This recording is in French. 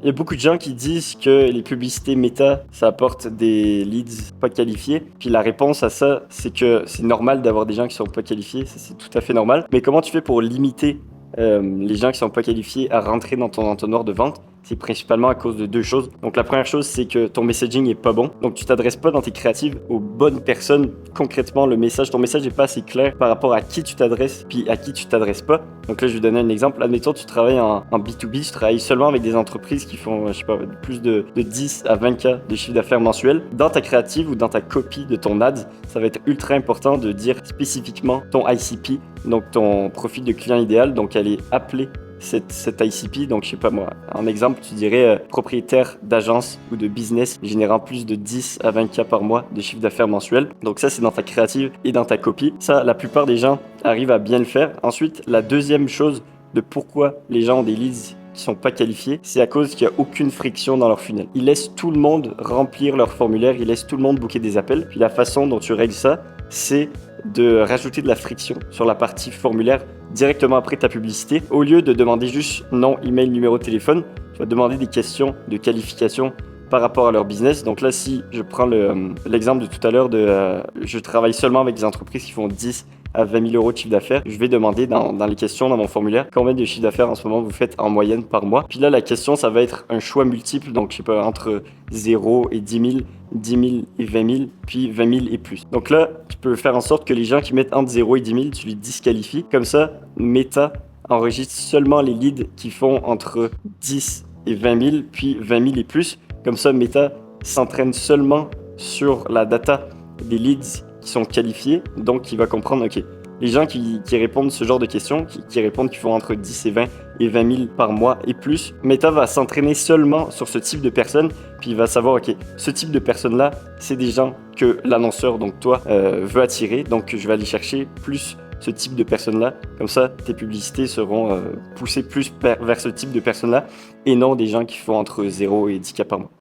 Il y a beaucoup de gens qui disent que les publicités méta, ça apporte des leads pas qualifiés. Puis la réponse à ça, c'est que c'est normal d'avoir des gens qui sont pas qualifiés. Ça, c'est tout à fait normal. Mais comment tu fais pour limiter les gens qui sont pas qualifiés à rentrer dans ton entonnoir de vente? C'est principalement à cause de deux choses. Donc la première chose, c'est que ton messaging est pas bon. Donc tu t'adresses pas dans tes créatives aux bonnes personnes. Concrètement, ton message est pas assez clair par rapport à qui tu t'adresses puis à qui tu t'adresses pas. Donc là, je vais donner un exemple. Admettons, tu travailles en B2B, tu travailles seulement avec des entreprises qui font, je sais pas, plus de 10 à 20K de chiffre d'affaires mensuel. Dans ta créative ou dans ta copie de ton ad, ça va être ultra important de dire spécifiquement ton ICP, donc ton profil de client idéal. Donc elle est appelée cette ICP, donc je sais pas moi, en exemple, tu dirais propriétaire d'agence ou de business générant plus de 10 à 20K par mois de chiffre d'affaires mensuel. Donc ça, c'est dans ta créative et dans ta copie. Ça, la plupart des gens arrivent à bien le faire. Ensuite, la deuxième chose de pourquoi les gens ont des leads qui sont pas qualifiés, c'est à cause qu'il n'y a aucune friction dans leur funnel. Ils laissent tout le monde remplir leur formulaire, ils laissent tout le monde booker des appels. Puis la façon dont tu règles ça, c'est de rajouter de la friction sur la partie formulaire directement après ta publicité. Au lieu de demander juste nom, email, numéro de téléphone, tu vas demander des questions de qualification par rapport à leur business. Donc là, si je prends l'exemple de tout à l'heure je travaille seulement avec des entreprises qui font 10 à 20 000 euros de chiffre d'affaires, je vais demander dans les questions, dans mon formulaire, combien de chiffre d'affaires en ce moment vous faites en moyenne par mois. Puis là, la question, ça va être un choix multiple, donc je sais pas, entre 0 et 10 000, 10 000 et 20 000, puis 20 000 et plus. Donc là, tu peux faire en sorte que les gens qui mettent entre 0 et 10 000, tu les disqualifies. Comme ça, Meta enregistre seulement les leads qui font entre 10 et 20 000, puis 20 000 et plus. Comme ça, Meta s'entraîne seulement sur la data des leads qui sont qualifiés, donc il va comprendre, ok, les gens qui répondent ce genre de questions, qui répondent qu'ils font entre 10 et 20 et 20 000 par mois et plus, Meta va s'entraîner seulement sur ce type de personnes, puis il va savoir, ok, ce type de personnes-là, c'est des gens que l'annonceur, donc toi, veut attirer, donc je vais aller chercher plus ce type de personnes-là. Comme ça, tes publicités seront poussées plus vers ce type de personnes-là et non des gens qui font entre 0 et 10K par mois.